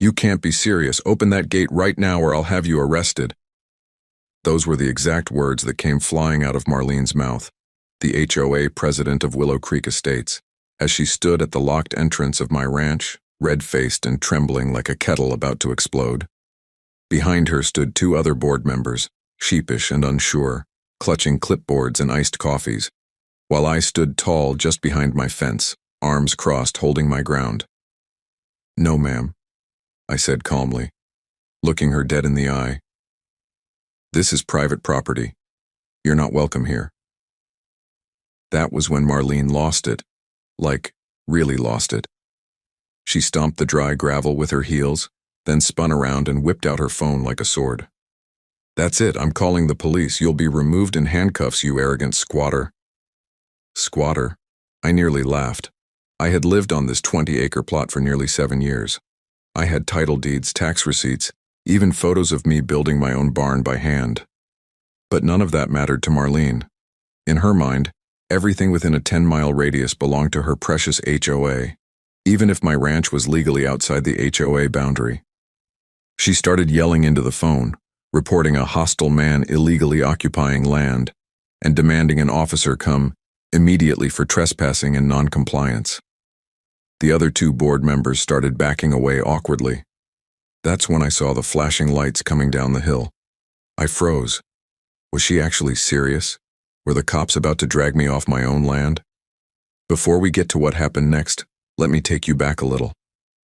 "You can't be serious. Open that gate right now or I'll have you arrested." Those were the exact words that came flying out of Marlene's mouth, the HOA president of Willow Creek Estates, as she stood at the locked entrance of my ranch, red-faced and trembling like a kettle about to explode. Behind her stood two other board members, sheepish and unsure, clutching clipboards and iced coffees, while I stood tall just behind my fence, arms crossed, holding my ground. "No, ma'am," I said calmly, looking her dead in the eye. "This is private property. You're not welcome here." That was when Marlene lost it, like, really lost it. She stomped the dry gravel with her heels, then spun around and whipped out her phone like a sword. "That's it, I'm calling the police. You'll be removed in handcuffs, you arrogant squatter." Squatter? I nearly laughed. I had lived on this 20-acre plot for nearly 7 years. I had title deeds, tax receipts, even photos of me building my own barn by hand. But none of that mattered to Marlene. In her mind, everything within a 10-mile radius belonged to her precious HOA, even if my ranch was legally outside the HOA boundary. She started yelling into the phone, reporting a hostile man illegally occupying land, and demanding an officer come immediately for trespassing and noncompliance. The other two board members started backing away awkwardly. That's when I saw the flashing lights coming down the hill. I froze. Was she actually serious? Were the cops about to drag me off my own land? Before we get to what happened next, let me take you back a little.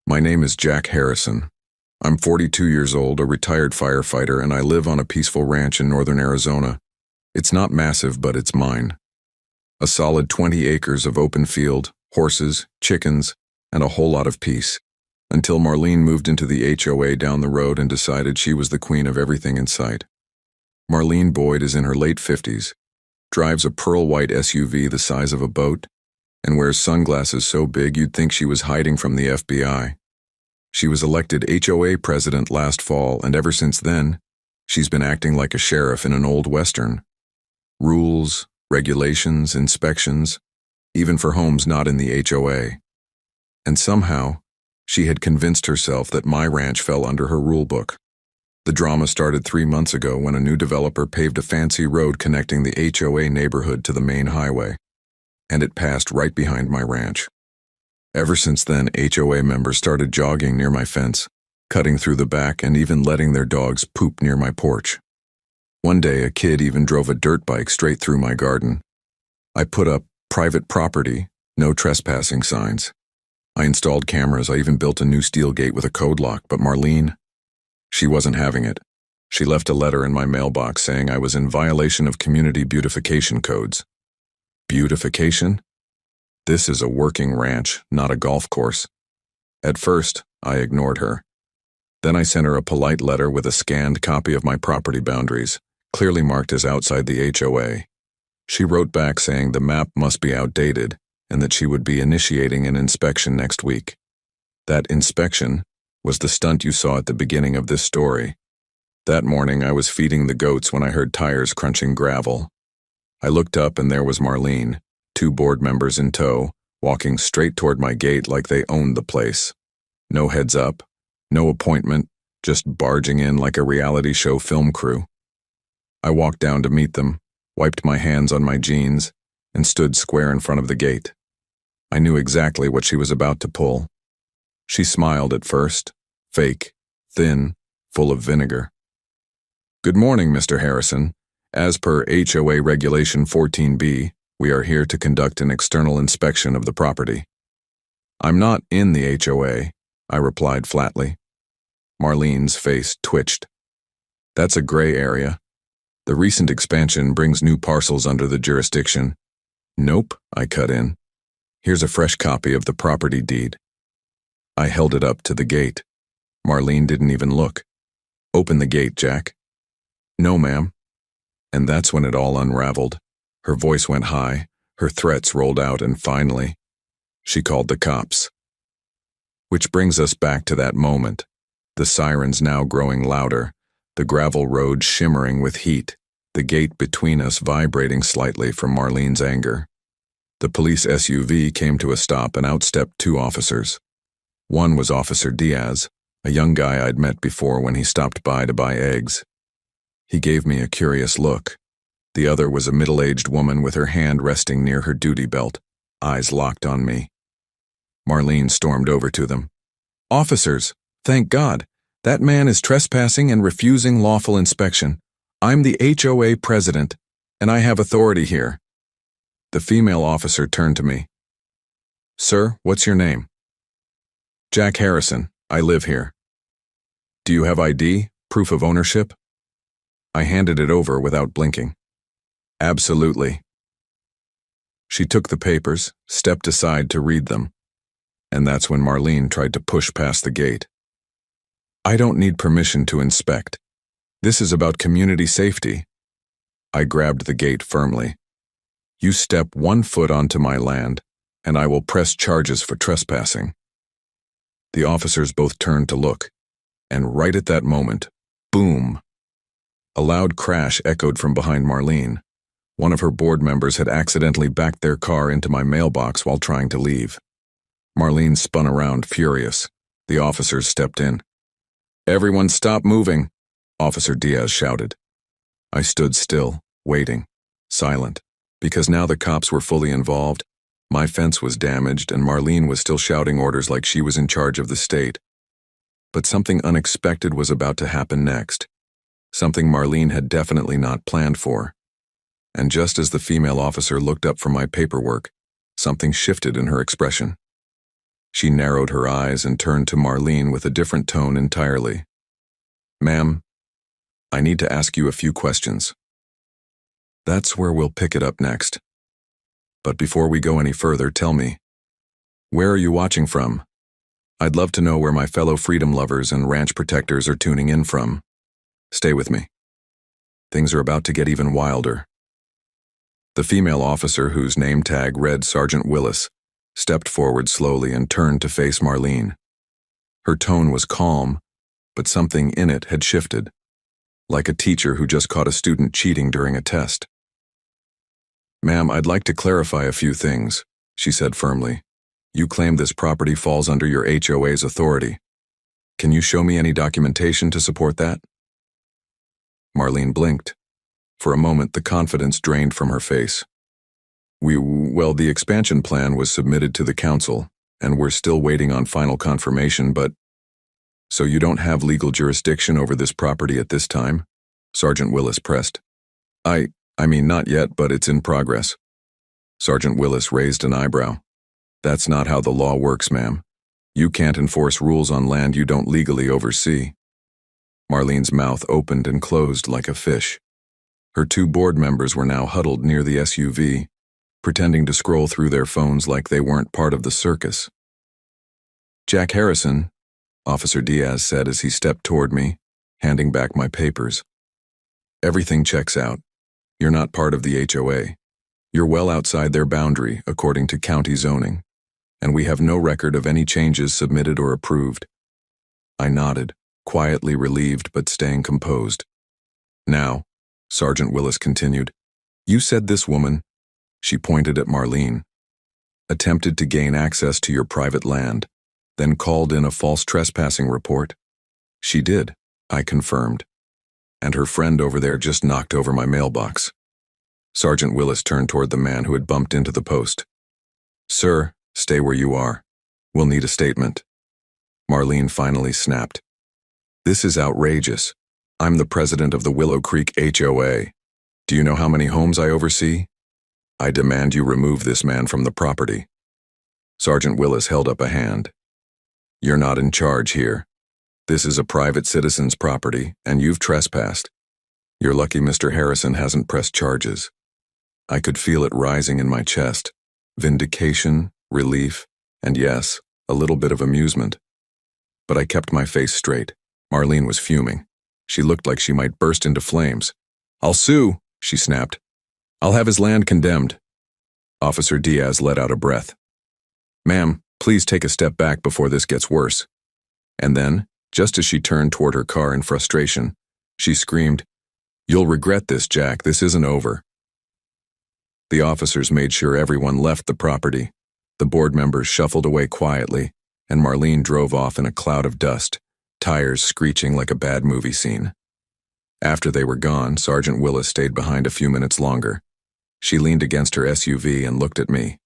My name is Jack Harrison. I'm 42 years old, a retired firefighter, and I live on a peaceful ranch in northern Arizona. It's not massive, but it's mine. A solid 20 acres of open field, horses, chickens, and a whole lot of peace, until Marlene moved into the HOA down the road and decided she was the queen of everything in sight. Marlene Boyd is in her late 50s, drives a pearl-white SUV the size of a boat, and wears sunglasses so big you'd think she was hiding from the FBI. She was elected HOA president last fall, and ever since then, she's been acting like a sheriff in an old western. Rules, regulations, inspections, even for homes not in the HOA. And somehow, she had convinced herself that my ranch fell under her rule book. The drama started 3 months ago when a new developer paved a fancy road connecting the HOA neighborhood to the main highway, and it passed right behind my ranch. Ever since then, HOA members started jogging near my fence, cutting through the back and even letting their dogs poop near my porch. One day, a kid even drove a dirt bike straight through my garden. I put up private property, no trespassing signs. I installed cameras. I even built a new steel gate with a code lock, but Marlene, she wasn't having it. She left a letter in my mailbox saying I was in violation of community beautification codes. Beautification? This is a working ranch, not a golf course. At first, I ignored her. Then I sent her a polite letter with a scanned copy of my property boundaries, clearly marked as outside the HOA. She wrote back saying the map must be outdated and that she would be initiating an inspection next week. That inspection was the stunt you saw at the beginning of this story. That morning, I was feeding the goats when I heard tires crunching gravel. I looked up and there was Marlene, 2 board members in tow, walking straight toward my gate like they owned the place. No heads up, no appointment, just barging in like a reality show film crew. I walked down to meet them, wiped my hands on my jeans, and stood square in front of the gate. I knew exactly what she was about to pull. She smiled at first, fake, thin, full of vinegar. "Good morning, Mr. Harrison. As per HOA Regulation 14B, we are here to conduct an external inspection of the property." "I'm not in the HOA," I replied flatly. Marlene's face twitched. "That's a gray area. The recent expansion brings new parcels under the jurisdiction." "Nope," I cut in. "Here's a fresh copy of the property deed." I held it up to the gate. Marlene didn't even look. "Open the gate, Jack." "No, ma'am." And that's when it all unraveled. Her voice went high, her threats rolled out, and finally, she called the cops. Which brings us back to that moment, the sirens now growing louder, the gravel road shimmering with heat, the gate between us vibrating slightly from Marlene's anger. The police SUV came to a stop and out stepped 2 officers. One was Officer Diaz, a young guy I'd met before when he stopped by to buy eggs. He gave me a curious look. The other was a middle-aged woman with her hand resting near her duty belt, eyes locked on me. Marlene stormed over to them. "Officers, thank God. That man is trespassing and refusing lawful inspection. I'm the HOA president, and I have authority here." The female officer turned to me. "Sir, what's your name?" "Jack Harrison. I live here." "Do you have ID, proof of ownership?" I handed it over without blinking. "Absolutely." She took the papers, stepped aside to read them, and that's when Marlene tried to push past the gate. "I don't need permission to inspect. This is about community safety." I grabbed the gate firmly. "You step 1 foot onto my land, and I will press charges for trespassing." The officers both turned to look, and right at that moment, boom! A loud crash echoed from behind Marlene. One of her board members had accidentally backed their car into my mailbox while trying to leave. Marlene spun around, furious. The officers stepped in. "Everyone stop moving," Officer Diaz shouted. I stood still, waiting, silent, because now the cops were fully involved. My fence was damaged, and Marlene was still shouting orders like she was in charge of the state. But something unexpected was about to happen next. Something Marlene had definitely not planned for. And just as the female officer looked up from my paperwork, something shifted in her expression. She narrowed her eyes and turned to Marlene with a different tone entirely. "Ma'am, I need to ask you a few questions." "That's where we'll pick it up next. But before we go any further, tell me, where are you watching from? I'd love to know where my fellow freedom lovers and ranch protectors are tuning in from. Stay with me. Things are about to get even wilder." The female officer, whose name tag read Sergeant Willis, stepped forward slowly and turned to face Marlene. Her tone was calm, but something in it had shifted, like a teacher who just caught a student cheating during a test. "Ma'am, I'd like to clarify a few things," she said firmly. "You claim this property falls under your HOA's authority. Can you show me any documentation to support that?" Marlene blinked. For a moment, the confidence drained from her face. Well, the expansion plan was submitted to the council, and we're still waiting on final confirmation, but..." "So you don't have legal jurisdiction over this property at this time?" Sergeant Willis pressed. I mean, not yet, but it's in progress." Sergeant Willis raised an eyebrow. "That's not how the law works, ma'am. You can't enforce rules on land you don't legally oversee." Marlene's mouth opened and closed like a fish. Her 2 board members were now huddled near the SUV, pretending to scroll through their phones like they weren't part of the circus. "Jack Harrison," Officer Diaz said as he stepped toward me, handing back my papers. "Everything checks out. You're not part of the HOA. You're well outside their boundary, according to county zoning, and we have no record of any changes submitted or approved." I nodded, quietly relieved but staying composed. "Now," Sergeant Willis continued, "you said this woman," she pointed at Marlene, "attempted to gain access to your private land, then called in a false trespassing report." "She did," I confirmed. "And her friend over there just knocked over my mailbox." Sergeant Willis turned toward the man who had bumped into the post. "Sir, stay where you are. We'll need a statement." Marlene finally snapped. "This is outrageous. I'm the president of the Willow Creek HOA. Do you know how many homes I oversee? I demand you remove this man from the property." Sergeant Willis held up a hand. "You're not in charge here. This is a private citizen's property, and you've trespassed. You're lucky Mr. Harrison hasn't pressed charges." I could feel it rising in my chest. Vindication, relief, and yes, a little bit of amusement. But I kept my face straight. Marlene was fuming. She looked like she might burst into flames. "I'll sue," she snapped. "I'll have his land condemned." Officer Diaz let out a breath. "Ma'am, please take a step back before this gets worse." And then, just as she turned toward her car in frustration, she screamed, "You'll regret this, Jack. This isn't over." The officers made sure everyone left the property. The board members shuffled away quietly, and Marlene drove off in a cloud of dust, tires screeching like a bad movie scene. After they were gone, Sergeant Willis stayed behind a few minutes longer. She leaned against her SUV and looked at me.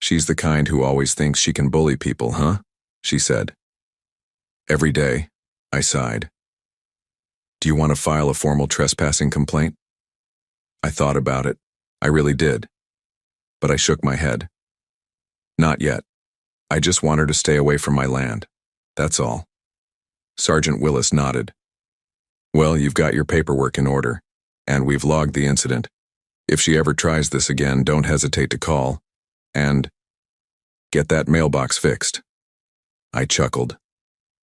"She's the kind who always thinks she can bully people, huh?" she said. "Every day," I sighed. "Do you want to file a formal trespassing complaint?" I thought about it. I really did. But I shook my head. "Not yet. I just want her to stay away from my land. That's all." Sergeant Willis nodded. "Well, you've got your paperwork in order, and we've logged the incident. If she ever tries this again, don't hesitate to call. And get that mailbox fixed." I chuckled.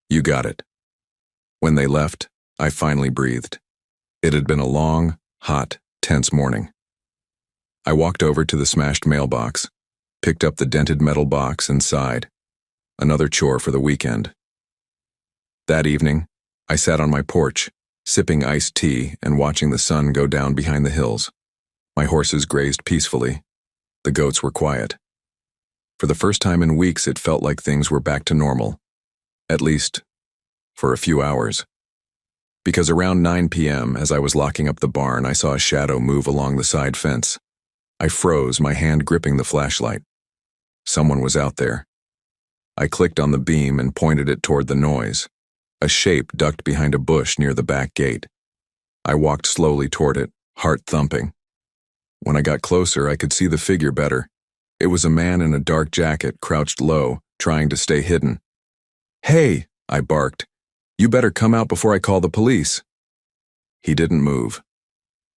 "You got it." When they left, I finally breathed. It had been a long, hot, tense morning. I walked over to the smashed mailbox, picked up the dented metal box and sighed. Another chore for the weekend. That evening, I sat on my porch, sipping iced tea and watching the sun go down behind the hills. My horses grazed peacefully. The goats were quiet. For the first time in weeks, it felt like things were back to normal. At least, for a few hours. Because around 9 p.m., as I was locking up the barn, I saw a shadow move along the side fence. I froze, my hand gripping the flashlight. Someone was out there. I clicked on the beam and pointed it toward the noise. A shape ducked behind a bush near the back gate. I walked slowly toward it, heart thumping. When I got closer, I could see the figure better. It was a man in a dark jacket, crouched low, trying to stay hidden. "Hey," I barked. "You better come out before I call the police." He didn't move.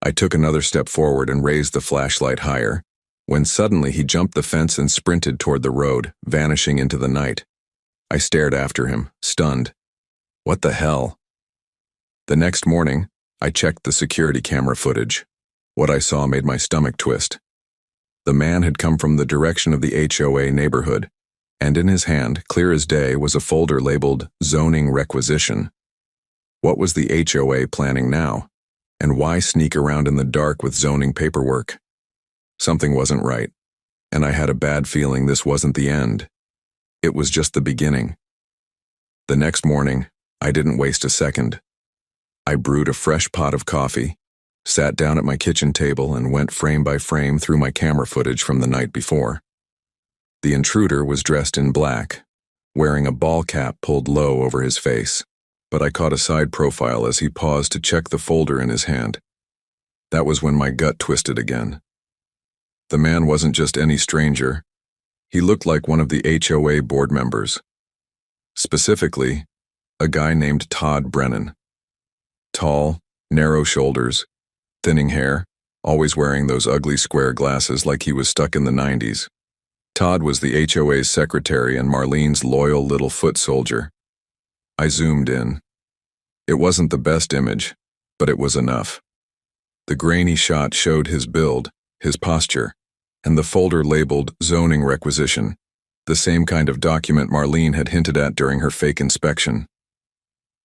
I took another step forward and raised the flashlight higher, when suddenly he jumped the fence and sprinted toward the road, vanishing into the night. I stared after him, stunned. What the hell? The next morning, I checked the security camera footage. What I saw made my stomach twist. The man had come from the direction of the HOA neighborhood, and in his hand, clear as day, was a folder labeled Zoning Requisition. What was the HOA planning now? And why sneak around in the dark with zoning paperwork? Something wasn't right, and I had a bad feeling this wasn't the end. It was just the beginning. The next morning, I didn't waste a second. I brewed a fresh pot of coffee, sat down at my kitchen table, and went frame by frame through my camera footage from the night before. The intruder was dressed in black, wearing a ball cap pulled low over his face, but I caught a side profile as he paused to check the folder in his hand. That was when my gut twisted again. The man wasn't just any stranger. He looked like one of the HOA board members. Specifically, a guy named Todd Brennan. Tall, narrow shoulders, thinning hair, always wearing those ugly square glasses like he was stuck in the 90s. Todd was the HOA's secretary and Marlene's loyal little foot soldier. I zoomed in. It wasn't the best image, but it was enough. The grainy shot showed his build, his posture, and the folder labeled Zoning Requisition, the same kind of document Marlene had hinted at during her fake inspection.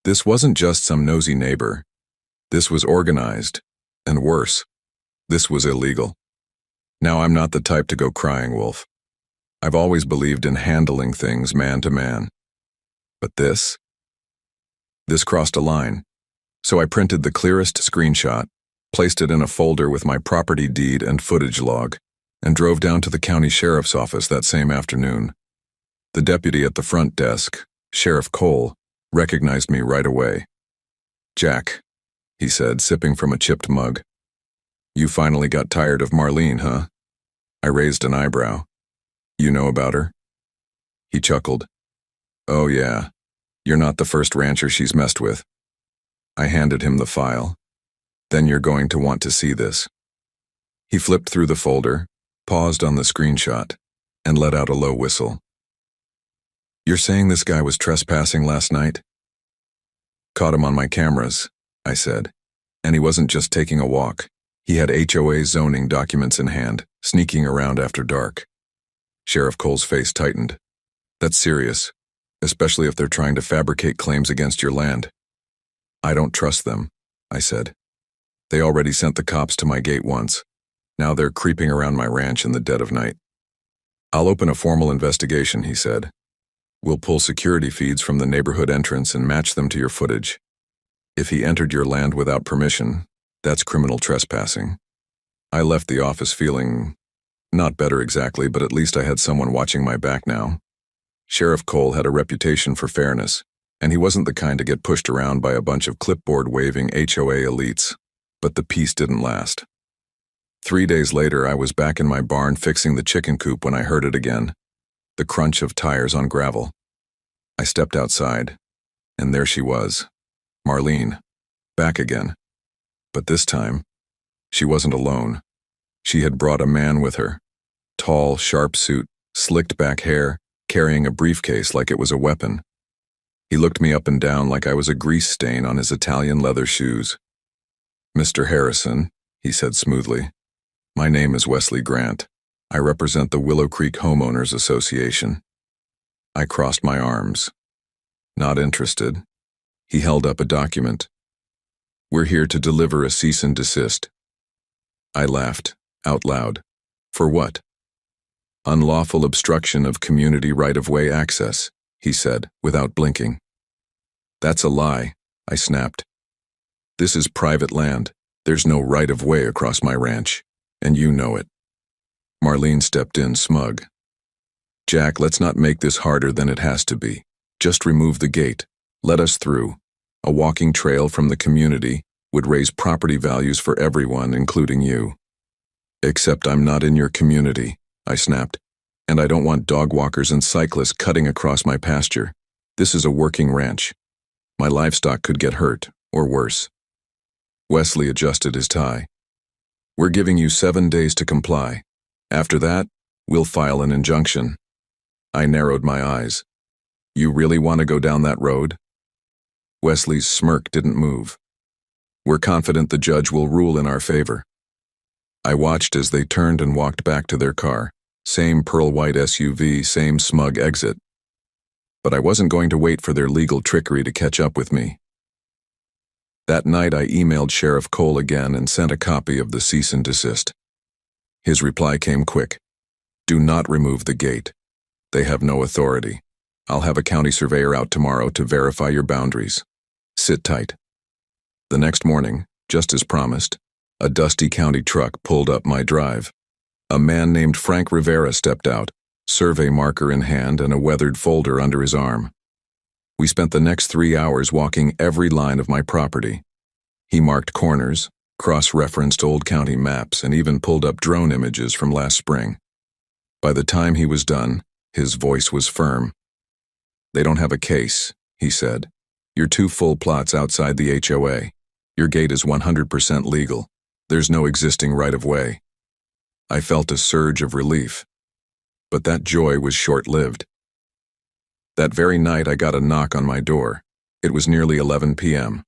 This wasn't just some nosy neighbor. This was organized, and worse, this was illegal. Now, I'm not the type to go crying wolf. I've always believed in handling things man to man. But this crossed a line. So I printed the clearest screenshot, placed it in a folder with my property deed and footage log, and drove down to the county sheriff's office that same afternoon. The deputy at the front desk, Sheriff Cole, recognized me right away. "Jack," he said, sipping from a chipped mug. "You finally got tired of Marlene, huh?" I raised an eyebrow. "You know about her?" He chuckled. "Oh yeah, you're not the first rancher she's messed with." I handed him the file. "Then you're going to want to see this." He flipped through the folder, paused on the screenshot, and let out a low whistle. "You're saying this guy was trespassing last night?" "Caught him on my cameras," I said. "And he wasn't just taking a walk. He had HOA zoning documents in hand, sneaking around after dark." Sheriff Cole's face tightened. "That's serious, especially if they're trying to fabricate claims against your land." "I don't trust them," I said. "They already sent the cops to my gate once. Now they're creeping around my ranch in the dead of night." "I'll open a formal investigation," he said. We'll pull security feeds from the neighborhood entrance and match them to your footage. If he entered your land without permission, that's criminal trespassing. I left the office feeling not better exactly, but at least I had someone watching my back now. Sheriff Cole had a reputation for fairness, and he wasn't the kind to get pushed around by a bunch of clipboard-waving HOA elites. But the peace didn't last. 3 days later, I was back in my barn fixing the chicken coop when I heard it again, the crunch of tires on gravel. I stepped outside, and there she was, Marlene, back again. But this time, she wasn't alone. She had brought a man with her. Tall, sharp suit, slicked back hair, carrying a briefcase like it was a weapon. He looked me up and down like I was a grease stain on his Italian leather shoes. "Mr. Harrison," he said smoothly, "my name is Wesley Grant. I represent the Willow Creek Homeowners Association." I crossed my arms. Not interested. He held up a document. "We're here to deliver a cease and desist." I laughed, out loud. "For what?" "Unlawful obstruction of community right-of-way access," he said, without blinking. "That's a lie," I snapped. "This is private land. There's no right-of-way across my ranch, and you know it." Marlene stepped in, smug. "Jack, let's not make this harder than it has to be. Just remove the gate. Let us through. A walking trail from the community would raise property values for everyone, including you." "Except I'm not in your community," I snapped, "and I don't want dog walkers and cyclists cutting across my pasture. This is a working ranch. My livestock could get hurt, or worse." Wesley adjusted his tie. "We're giving you 7 days to comply. After that, we'll file an injunction." I narrowed my eyes. "You really want to go down that road?" Wesley's smirk didn't move. "We're confident the judge will rule in our favor." I watched as they turned and walked back to their car. Same pearl-white SUV, same smug exit. But I wasn't going to wait for their legal trickery to catch up with me. That night I emailed Sheriff Cole again and sent a copy of the cease and desist. His reply came quick. "Do not remove the gate. They have no authority. I'll have a county surveyor out tomorrow to verify your boundaries. Sit tight." The next morning, just as promised, a dusty county truck pulled up my drive. A man named Frank Rivera stepped out, survey marker in hand and a weathered folder under his arm. We spent the next 3 hours walking every line of my property. He marked corners, cross-referenced old county maps, and even pulled up drone images from last spring. By the time he was done, his voice was firm. "They don't have a case," he said. "You're 2 full plots outside the HOA. Your gate is 100% legal. There's no existing right-of-way." I felt a surge of relief. But that joy was short-lived. That very night I got a knock on my door. It was nearly 11 p.m.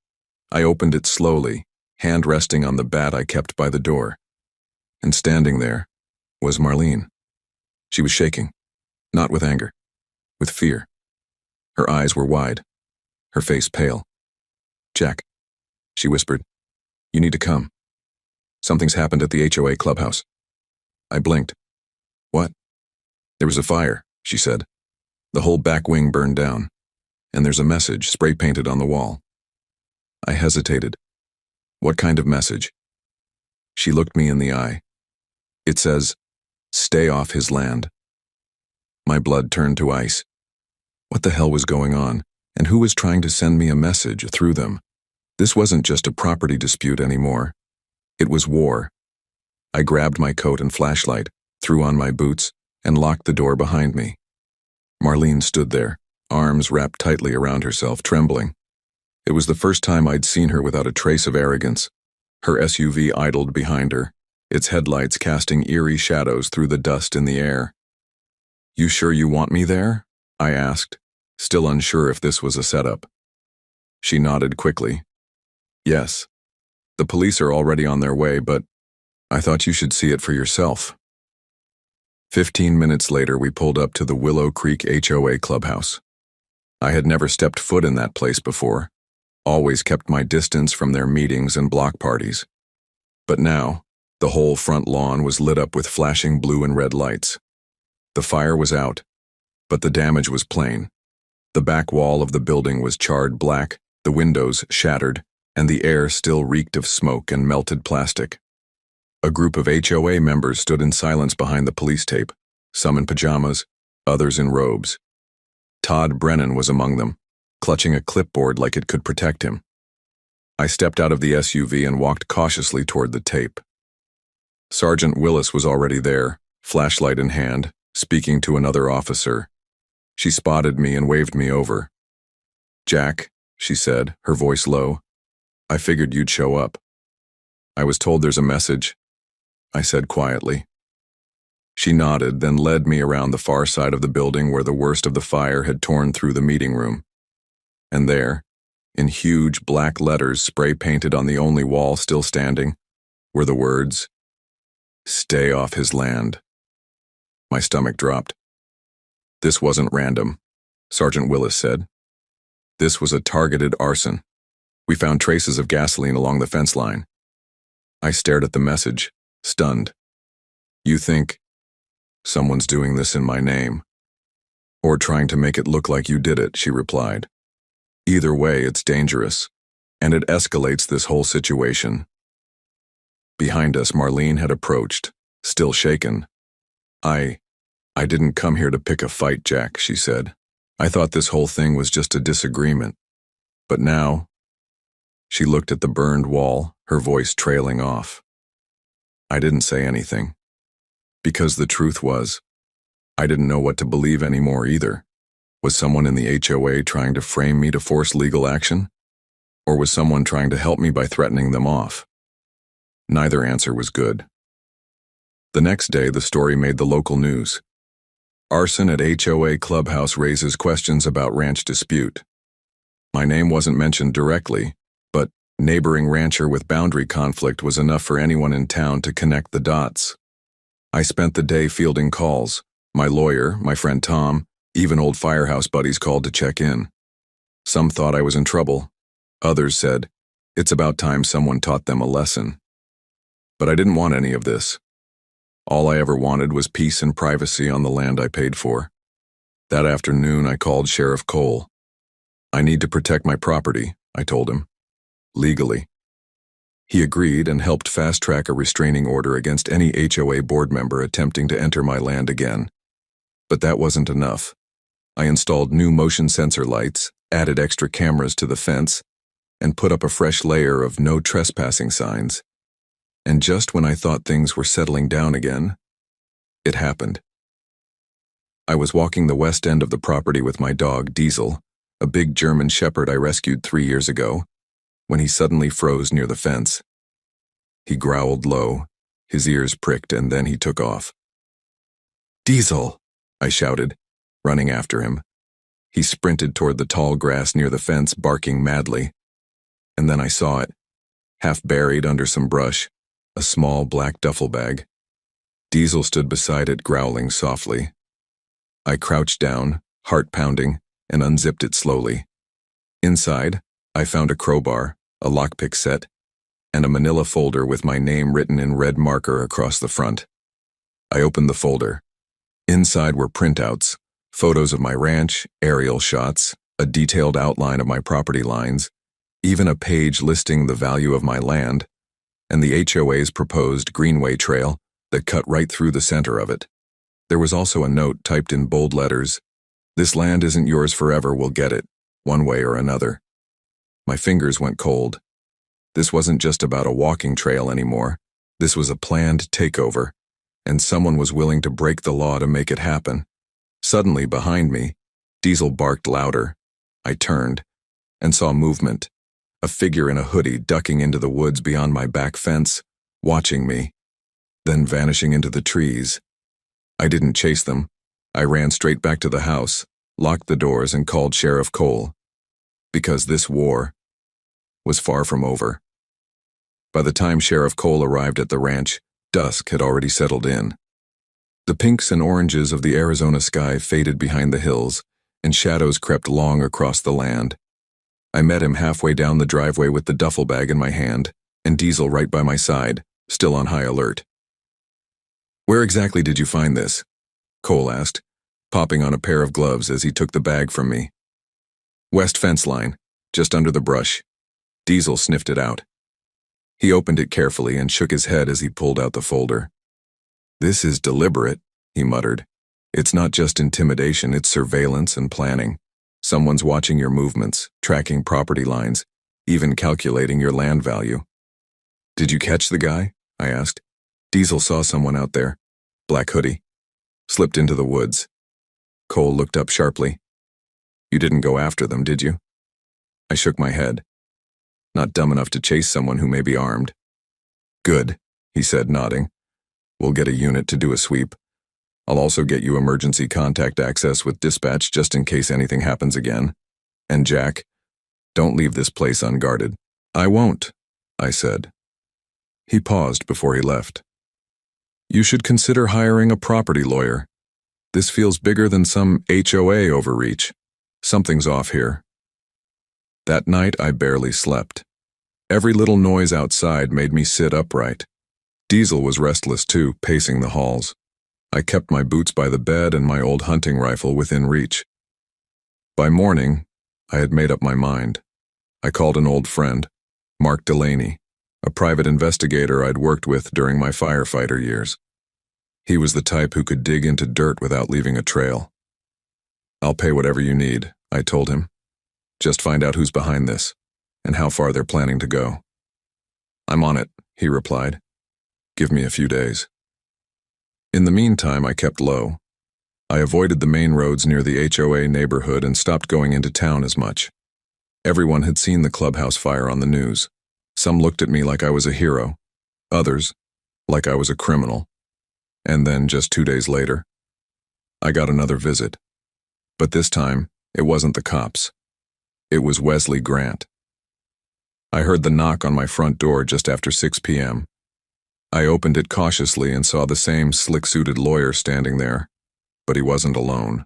I opened it slowly, hand resting on the bat I kept by the door. And standing there was Marlene. She was shaking, not with anger, with fear. Her eyes were wide, her face pale. "Jack," she whispered, "you need to come. Something's happened at the HOA clubhouse." I blinked. "What?" "There was a fire," she said. "The whole back wing burned down, and there's a message spray-painted on the wall." I hesitated. "What kind of message?" She looked me in the eye. "It says, 'Stay off his land.'" My blood turned to ice. What the hell was going on, and who was trying to send me a message through them? This wasn't just a property dispute anymore. It was war. I grabbed my coat and flashlight, threw on my boots, and locked the door behind me. Marlene stood there, arms wrapped tightly around herself, trembling. It was the first time I'd seen her without a trace of arrogance. Her SUV idled behind her, its headlights casting eerie shadows through the dust in the air. "You sure you want me there?" I asked, still unsure if this was a setup. She nodded quickly. "Yes. The police are already on their way, but I thought you should see it for yourself." 15 minutes later, we pulled up to the Willow Creek HOA clubhouse. I had never stepped foot in that place before, always kept my distance from their meetings and block parties. But now, the whole front lawn was lit up with flashing blue and red lights. The fire was out, but the damage was plain. The back wall of the building was charred black, the windows shattered, and the air still reeked of smoke and melted plastic. A group of HOA members stood in silence behind the police tape, some in pajamas, others in robes. Todd Brennan was among them, clutching a clipboard like it could protect him. I stepped out of the SUV and walked cautiously toward the tape. Sergeant Willis was already there, flashlight in hand, speaking to another officer. She spotted me and waved me over. "Jack," she said, her voice low, "I figured you'd show up." "I was told there's a message," I said quietly. She nodded, then led me around the far side of the building where the worst of the fire had torn through the meeting room. And there, in huge black letters spray-painted on the only wall still standing, were the words, "Stay off his land." My stomach dropped. "This wasn't random," Sergeant Willis said. "This was a targeted arson. We found traces of gasoline along the fence line." I stared at the message, stunned. "You think someone's doing this in my name? Or trying to make it look like you did it," she replied. "Either way, it's dangerous, and it escalates this whole situation." Behind us, Marlene had approached, still shaken. I didn't come here to pick a fight, Jack," she said. "I thought this whole thing was just a disagreement. But now..." She looked at the burned wall, her voice trailing off. I didn't say anything. Because the truth was, I didn't know what to believe anymore either. Was someone in the HOA trying to frame me to force legal action? Or was someone trying to help me by threatening them off? Neither answer was good. The next day, the story made the local news. Arson at HOA clubhouse raises questions about ranch dispute. My name wasn't mentioned directly, but neighboring rancher with boundary conflict was enough for anyone in town to connect the dots. I spent the day fielding calls. My lawyer, my friend Tom, even old firehouse buddies called to check in. Some thought I was in trouble. Others said, it's about time someone taught them a lesson. But I didn't want any of this. All I ever wanted was peace and privacy on the land I paid for. That afternoon, I called Sheriff Cole. "I need to protect my property," I told him. "Legally." He agreed and helped fast-track a restraining order against any HOA board member attempting to enter my land again. But that wasn't enough. I installed new motion sensor lights, added extra cameras to the fence, and put up a fresh layer of no trespassing signs. And just when I thought things were settling down again, it happened. I was walking the west end of the property with my dog, Diesel, a big German Shepherd I rescued 3 years ago, when he suddenly froze near the fence. He growled low, his ears pricked, and then he took off. "Diesel!" I shouted, running after him. He sprinted toward the tall grass near the fence, barking madly. And then I saw it, half buried under some brush, a small black duffel bag. Diesel stood beside it, growling softly. I crouched down, heart pounding, and unzipped it slowly. Inside, I found a crowbar, a lockpick set, and a manila folder with my name written in red marker across the front. I opened the folder. Inside were printouts, photos of my ranch, aerial shots, a detailed outline of my property lines, even a page listing the value of my land, and the HOA's proposed greenway trail that cut right through the center of it. There was also a note typed in bold letters, "This land isn't yours forever, we'll get it, one way or another." My fingers went cold. This wasn't just about a walking trail anymore. This was a planned takeover, and someone was willing to break the law to make it happen. Suddenly, behind me, Diesel barked louder. I turned and saw movement. A figure in a hoodie ducking into the woods beyond my back fence, watching me, then vanishing into the trees. I didn't chase them. I ran straight back to the house, locked the doors, and called Sheriff Cole. Because this war was far from over. By the time Sheriff Cole arrived at the ranch, dusk had already settled in. The pinks and oranges of the Arizona sky faded behind the hills, and shadows crept long across the land. I met him halfway down the driveway with the duffel bag in my hand, and Diesel right by my side, still on high alert. "Where exactly did you find this?" Cole asked, popping on a pair of gloves as he took the bag from me. West fence line, just under the brush. Diesel sniffed it out. He opened it carefully and shook his head as he pulled out the folder. This is deliberate, he muttered. It's not just intimidation, it's surveillance and planning. Someone's watching your movements, tracking property lines, even calculating your land value. Did you catch the guy? I asked. Diesel saw someone out there. Black hoodie. Slipped into the woods. Cole looked up sharply. You didn't go after them, did you? I shook my head. Not dumb enough to chase someone who may be armed. Good, he said, nodding. We'll get a unit to do a sweep. I'll also get you emergency contact access with dispatch just in case anything happens again. And Jack, don't leave this place unguarded. I won't, I said. He paused before he left. You should consider hiring a property lawyer. This feels bigger than some HOA overreach. Something's off here. That night I barely slept. Every little noise outside made me sit upright. Diesel was restless too, pacing the halls. I kept my boots by the bed and my old hunting rifle within reach. By morning, I had made up my mind. I called an old friend, Mark Delaney, a private investigator I'd worked with during my firefighter years. He was the type who could dig into dirt without leaving a trail. I'll pay whatever you need, I told him. Just find out who's behind this, and how far they're planning to go. I'm on it, he replied. Give me a few days. In the meantime, I kept low. I avoided the main roads near the HOA neighborhood and stopped going into town as much. Everyone had seen the clubhouse fire on the news. Some looked at me like I was a hero, others like I was a criminal. And then, just 2 days later, I got another visit. But this time, it wasn't the cops. It was Wesley Grant. I heard the knock on my front door just after 6 p.m. I opened it cautiously and saw the same slick-suited lawyer standing there, but he wasn't alone.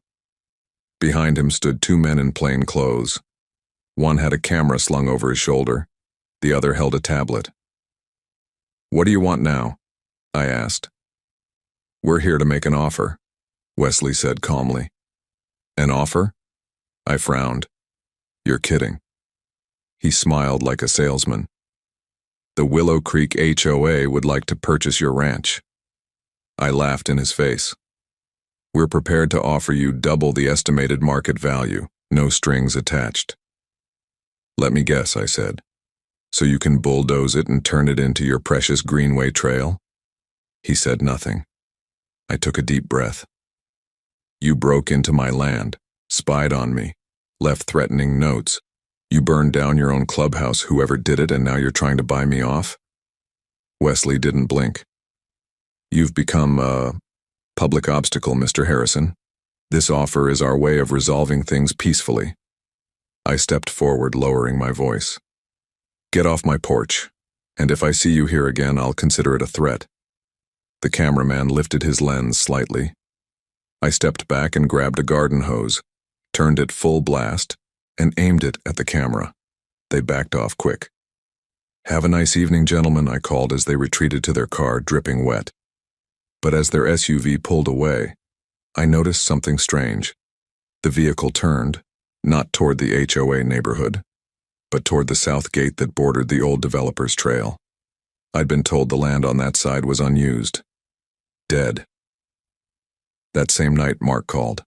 Behind him stood 2 men in plain clothes. One had a camera slung over his shoulder. The other held a tablet. What do you want now? I asked. We're here to make an offer, Wesley said calmly. An offer? I frowned. You're kidding. He smiled like a salesman. The Willow Creek HOA would like to purchase your ranch. I laughed in his face. We're prepared to offer you double the estimated market value, no strings attached. Let me guess, I said. So you can bulldoze it and turn it into your precious Greenway Trail? He said nothing. I took a deep breath. You broke into my land, spied on me, left threatening notes. You burned down your own clubhouse, whoever did it, and now you're trying to buy me off? Wesley didn't blink. You've become a public obstacle, Mr. Harrison. This offer is our way of resolving things peacefully. I stepped forward, lowering my voice. Get off my porch, and if I see you here again, I'll consider it a threat. The cameraman lifted his lens slightly. I stepped back and grabbed a garden hose, turned it full blast, and aimed it at the camera. They backed off quick. Have a nice evening, gentlemen, I called as they retreated to their car, dripping wet. But as their SUV pulled away, I noticed something strange. The vehicle turned, not toward the HOA neighborhood, but toward the south gate that bordered the old developer's trail. I'd been told the land on that side was unused. Dead. That same night, Mark called.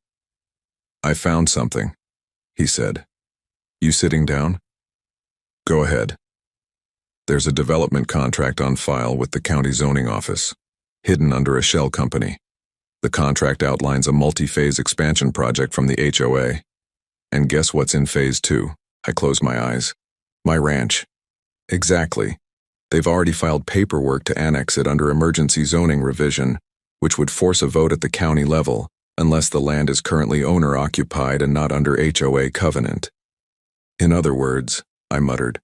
I found something, he said. You sitting down? Go ahead. There's a development contract on file with the county zoning office, hidden under a shell company. The contract outlines a multi-phase expansion project from the HOA. And guess what's in phase 2? I closed my eyes. My ranch. Exactly. They've already filed paperwork to annex it under emergency zoning revision, which would force a vote at the county level, unless the land is currently owner-occupied and not under HOA covenant. In other words, I muttered,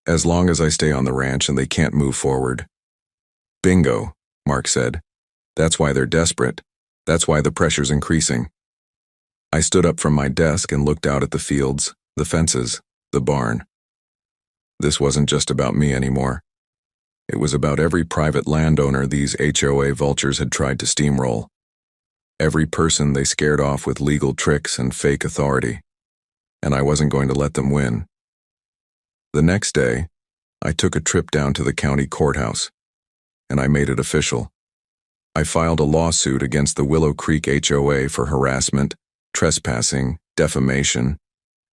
as long as I stay on the ranch and they can't move forward. Bingo, Mark said. That's why they're desperate. That's why the pressure's increasing. I stood up from my desk and looked out at the fields, the fences, the barn. This wasn't just about me anymore. It was about every private landowner these HOA vultures had tried to steamroll. Every person they scared off with legal tricks and fake authority. and I wasn't going to let them win. The next day, I took a trip down to the county courthouse, and I made it official. I filed a lawsuit against the Willow Creek HOA for harassment, trespassing, defamation,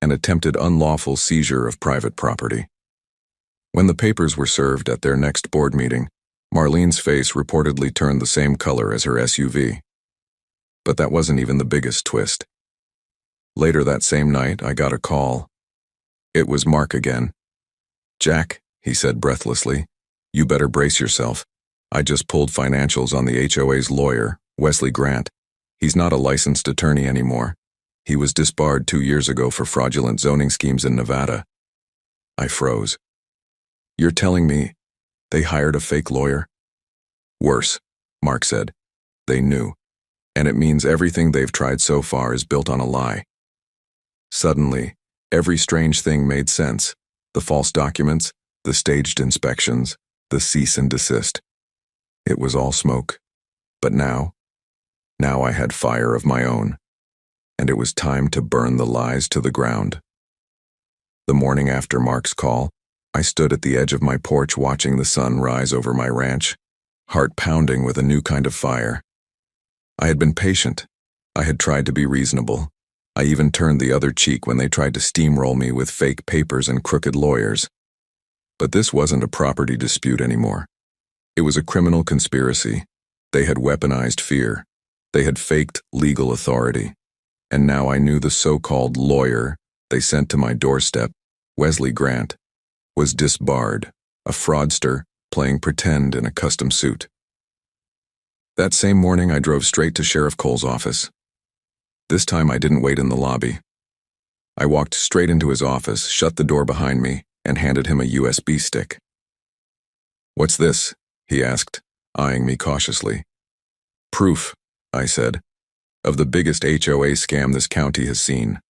and attempted unlawful seizure of private property. When the papers were served at their next board meeting, Marlene's face reportedly turned the same color as her SUV. But that wasn't even the biggest twist. Later that same night, I got a call. It was Mark again. "Jack," he said breathlessly, "you better brace yourself. I just pulled financials on the HOA's lawyer, Wesley Grant. He's not a licensed attorney anymore. He was disbarred 2 years ago for fraudulent zoning schemes in Nevada." I froze. "You're telling me they hired a fake lawyer?" "Worse," Mark said. "They knew. And it means everything they've tried so far is built on a lie." Suddenly, every strange thing made sense. The false documents, the staged inspections, the cease and desist. It was all smoke. But now I had fire of my own. And it was time to burn the lies to the ground. The morning after Mark's call, I stood at the edge of my porch watching the sun rise over my ranch, heart pounding with a new kind of fire. I had been patient. I had tried to be reasonable. I even turned the other cheek when they tried to steamroll me with fake papers and crooked lawyers. But this wasn't a property dispute anymore. It was a criminal conspiracy. They had weaponized fear. They had faked legal authority. And now I knew the so-called lawyer they sent to my doorstep, Wesley Grant, was disbarred, a fraudster playing pretend in a custom suit. That same morning, I drove straight to Sheriff Cole's office. This time I didn't wait in the lobby. I walked straight into his office, shut the door behind me, and handed him a USB stick. "What's this?" he asked, eyeing me cautiously. "Proof," I said, "of the biggest HOA scam this county has seen."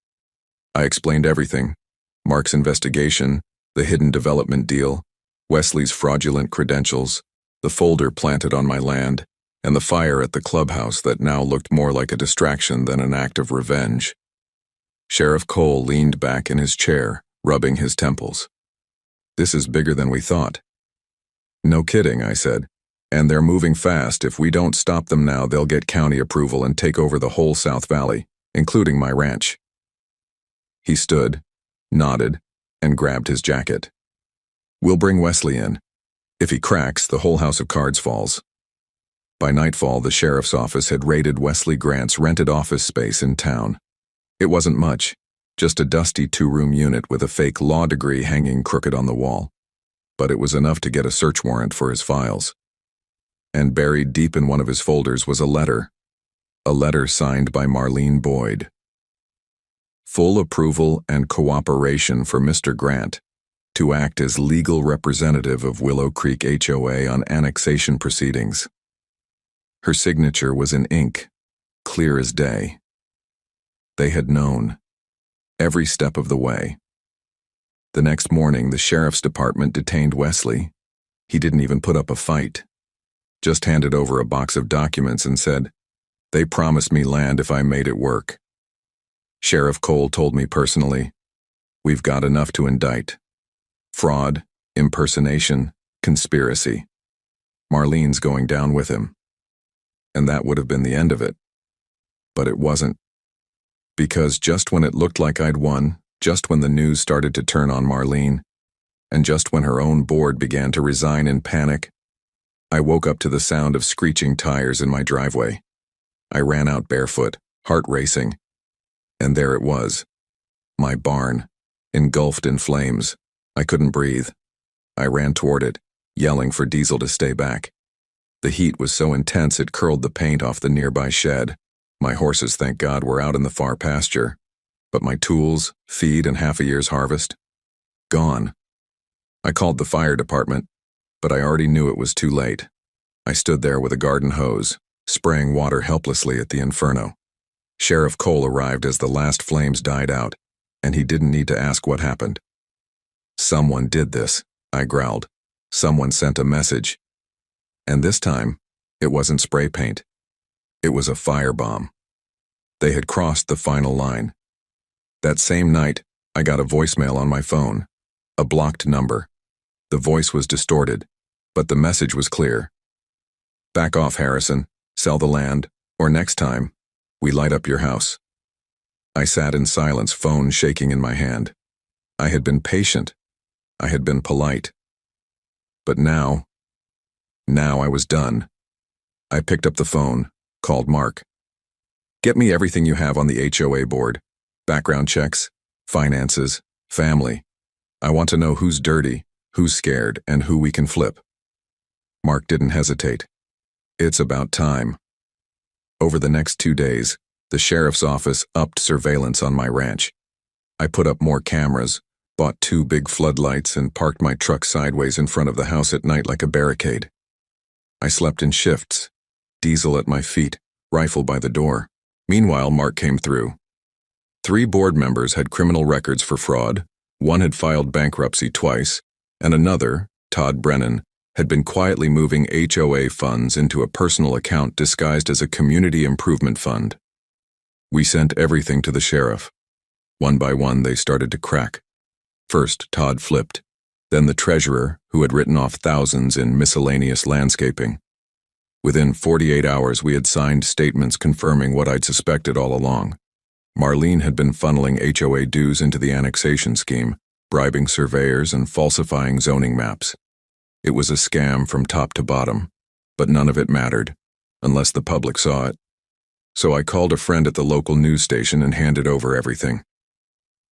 I explained everything: Mark's investigation, the hidden development deal, Wesley's fraudulent credentials, the folder planted on my land, and the fire at the clubhouse that now looked more like a distraction than an act of revenge. Sheriff Cole leaned back in his chair, rubbing his temples. "This is bigger than we thought." "No kidding," I said. "And they're moving fast. If we don't stop them now, they'll get county approval and take over the whole South Valley, including my ranch." He stood, nodded, and grabbed his jacket. "We'll bring Wesley in. If he cracks, the whole house of cards falls." By nightfall, the sheriff's office had raided Wesley Grant's rented office space in town. It wasn't much, just a dusty 2-room unit with a fake law degree hanging crooked on the wall. But it was enough to get a search warrant for his files. And buried deep in one of his folders was a letter signed by Marlene Boyd. Full approval and cooperation for Mr. Grant to act as legal representative of Willow Creek HOA on annexation proceedings. Her signature was in ink, clear as day. They had known, every step of the way. The next morning, the sheriff's department detained Wesley. He didn't even put up a fight. Just handed over a box of documents and said, "They promised me land if I made it work." Sheriff Cole told me personally, "We've got enough to indict. Fraud, impersonation, conspiracy. Marlene's going down with him." And that would have been the end of it. But it wasn't. Because just when it looked like I'd won, just when the news started to turn on Marlene, and just when her own board began to resign in panic, I woke up to the sound of screeching tires in my driveway. I ran out barefoot, heart racing. And there it was. My barn, engulfed in flames. I couldn't breathe. I ran toward it, yelling for Diesel to stay back. The heat was so intense it curled the paint off the nearby shed. My horses, thank God, were out in the far pasture. But my tools, feed, and half a year's harvest? Gone. I called the fire department, but I already knew it was too late. I stood there with a garden hose, spraying water helplessly at the inferno. Sheriff Cole arrived as the last flames died out, and he didn't need to ask what happened. "Someone did this," I growled. "Someone sent a message." And this time, it wasn't spray paint. It was a firebomb. They had crossed the final line. That same night, I got a voicemail on my phone, a blocked number. The voice was distorted, but the message was clear. Back off, Harrison, sell the land, or next time, we light up your house. I sat in silence, phone shaking in my hand. I had been patient. I had been polite. But now I was done. I picked up the phone, called Mark. Get me everything you have on the HOA board. Background checks, finances, family. I want to know who's dirty, who's scared, and who we can flip. Mark didn't hesitate. It's about time. Over the next 2 days, the sheriff's office upped surveillance on my ranch. I put up more cameras, bought 2 big floodlights, and parked my truck sideways in front of the house at night like a barricade. I slept in shifts, diesel at my feet, rifle by the door. Meanwhile, Mark came through. 3 board members had criminal records for fraud, 1 had filed bankruptcy twice, and another, Todd Brennan, had been quietly moving HOA funds into a personal account disguised as a community improvement fund. We sent everything to the sheriff. One by one, they started to crack. First, Todd flipped, then the treasurer, who had written off thousands in miscellaneous landscaping. Within 48 hours, we had signed statements confirming what I'd suspected all along. Marlene had been funneling HOA dues into the annexation scheme, bribing surveyors and falsifying zoning maps. It was a scam from top to bottom, but none of it mattered, unless the public saw it. So I called a friend at the local news station and handed over everything.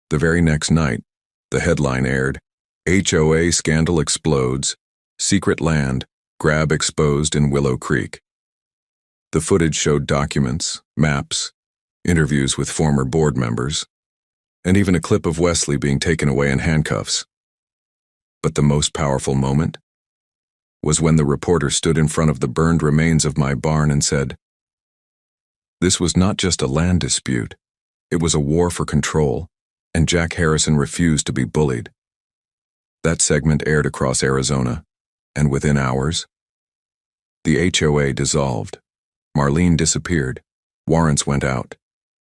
The very next night, the headline aired, HOA scandal explodes, secret land, grab exposed in Willow Creek. The footage showed documents, maps, interviews with former board members, and even a clip of Wesley being taken away in handcuffs. But the most powerful moment was when the reporter stood in front of the burned remains of my barn and said, "This was not just a land dispute, it was a war for control, and Jack Harrison refused to be bullied." That segment aired across Arizona, and within hours, the HOA dissolved. Marlene disappeared. Warrants went out.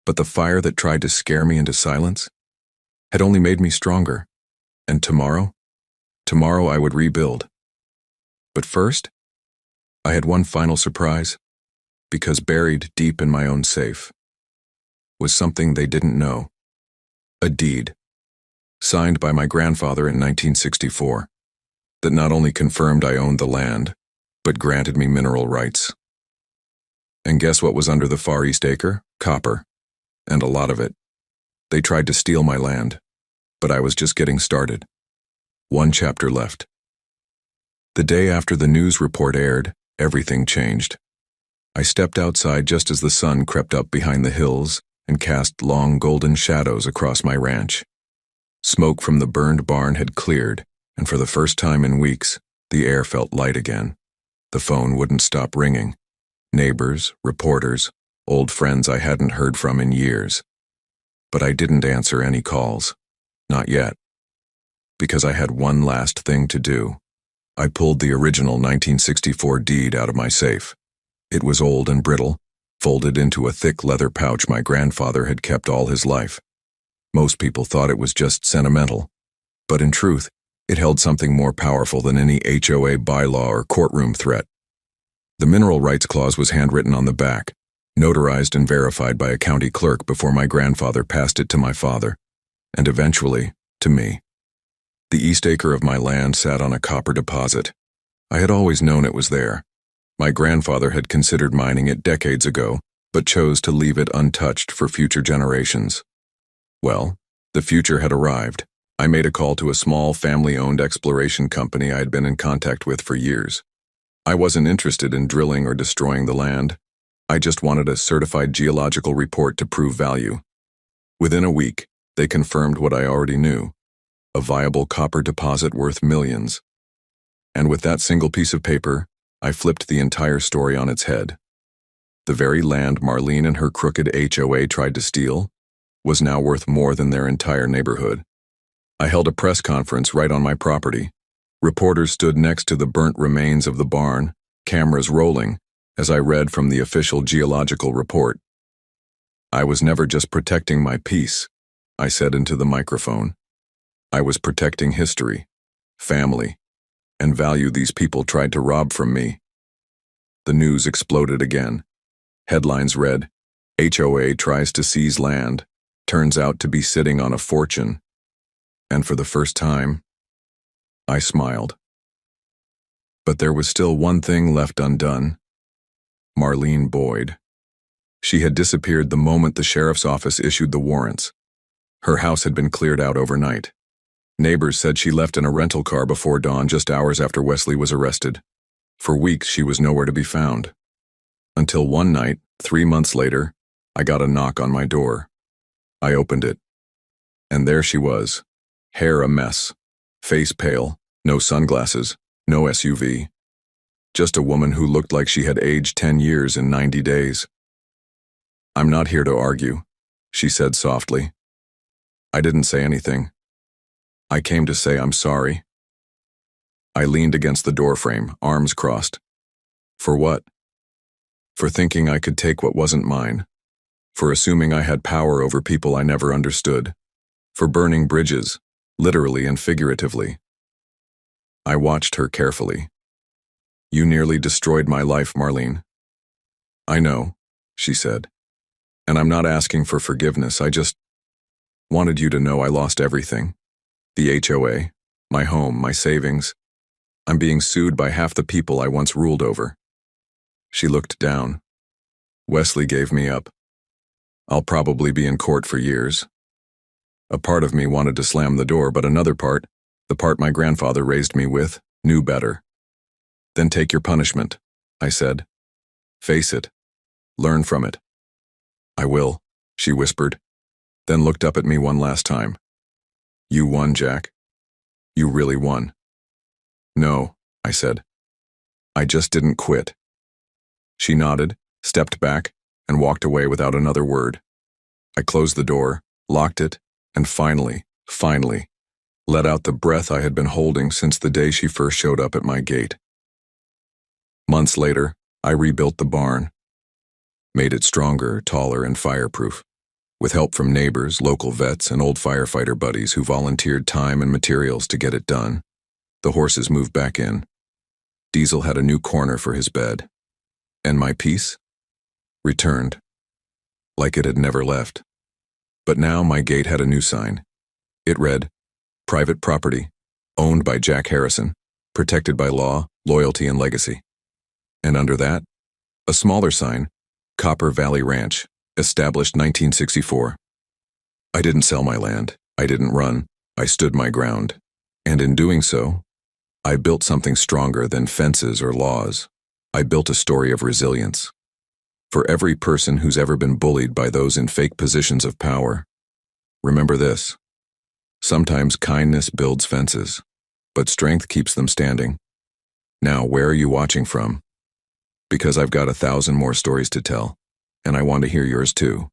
But the fire that tried to scare me into silence had only made me stronger. And tomorrow I would rebuild. But first, I had one final surprise, because buried deep in my own safe was something they didn't know. A deed, signed by my grandfather in 1964, that not only confirmed I owned the land, but granted me mineral rights. And guess what was under the Far East acre? Copper. And a lot of it. They tried to steal my land, but I was just getting started. One chapter left. The day after the news report aired, everything changed. I stepped outside just as the sun crept up behind the hills and cast long golden shadows across my ranch. Smoke from the burned barn had cleared, and for the first time in weeks, the air felt light again. The phone wouldn't stop ringing. Neighbors, reporters, old friends I hadn't heard from in years. But I didn't answer any calls. Not yet. Because I had one last thing to do. I pulled the original 1964 deed out of my safe. It was old and brittle, folded into a thick leather pouch my grandfather had kept all his life. Most people thought it was just sentimental. But in truth, it held something more powerful than any HOA bylaw or courtroom threat. The mineral rights clause was handwritten on the back, notarized and verified by a county clerk before my grandfather passed it to my father, and eventually, to me. The east acre of my land sat on a copper deposit. I had always known it was there. My grandfather had considered mining it decades ago, but chose to leave it untouched for future generations. Well, the future had arrived. I made a call to a small family-owned exploration company I had been in contact with for years. I wasn't interested in drilling or destroying the land. I just wanted a certified geological report to prove value. Within a week, they confirmed what I already knew: a viable copper deposit worth millions. And with that single piece of paper, I flipped the entire story on its head. The very land Marlene and her crooked HOA tried to steal was now worth more than their entire neighborhood. I held a press conference right on my property. Reporters stood next to the burnt remains of the barn, cameras rolling, as I read from the official geological report. I was never just protecting my peace. I said into the microphone. I was protecting history, family, and value these people tried to rob from me. The news exploded again. Headlines read, HOA tries to seize land, turns out to be sitting on a fortune. And for the first time, I smiled. But there was still one thing left undone. Marlene Boyd. She had disappeared the moment the sheriff's office issued the warrants. Her house had been cleared out overnight. Neighbors said she left in a rental car before dawn just hours after Wesley was arrested. For weeks, she was nowhere to be found. Until one night, 3 months later, I got a knock on my door. I opened it. And there she was, hair a mess, face pale, no sunglasses, no SUV. Just a woman who looked like she had aged 10 years in 90 days. I'm not here to argue, she said softly. I didn't say anything. I came to say I'm sorry. I leaned against the doorframe, arms crossed. For what? For thinking I could take what wasn't mine. For assuming I had power over people I never understood. For burning bridges, literally and figuratively. I watched her carefully. You nearly destroyed my life, Marlene. I know, she said. And I'm not asking for forgiveness, I just wanted you to know I lost everything. The HOA, my home, my savings. I'm being sued by half the people I once ruled over. She looked down. Wesley gave me up. I'll probably be in court for years. A part of me wanted to slam the door, but another part, the part my grandfather raised me with, knew better. Then take your punishment, I said. Face it. Learn from it. I will, she whispered, then looked up at me one last time. You won, Jack. You really won. No, I said. I just didn't quit. She nodded, stepped back, and walked away without another word. I closed the door, locked it, and finally, let out the breath I had been holding since the day she first showed up at my gate. Months later, I rebuilt the barn. Made it stronger, taller, and fireproof. With help from neighbors, local vets, and old firefighter buddies who volunteered time and materials to get it done. The horses moved back in. Diesel had a new corner for his bed. And my peace? Returned. Like it had never left. But now my gate had a new sign. It read, Private property, owned by Jack Harrison, protected by law, loyalty, and legacy. And under that, a smaller sign, Copper Valley Ranch, established 1964. I didn't sell my land. I didn't run. I stood my ground. And in doing so, I built something stronger than fences or laws. I built a story of resilience. For every person who's ever been bullied by those in fake positions of power, remember this. Sometimes kindness builds fences, but strength keeps them standing. Now, where are you watching from? Because I've got 1,000 more stories to tell, and I want to hear yours too.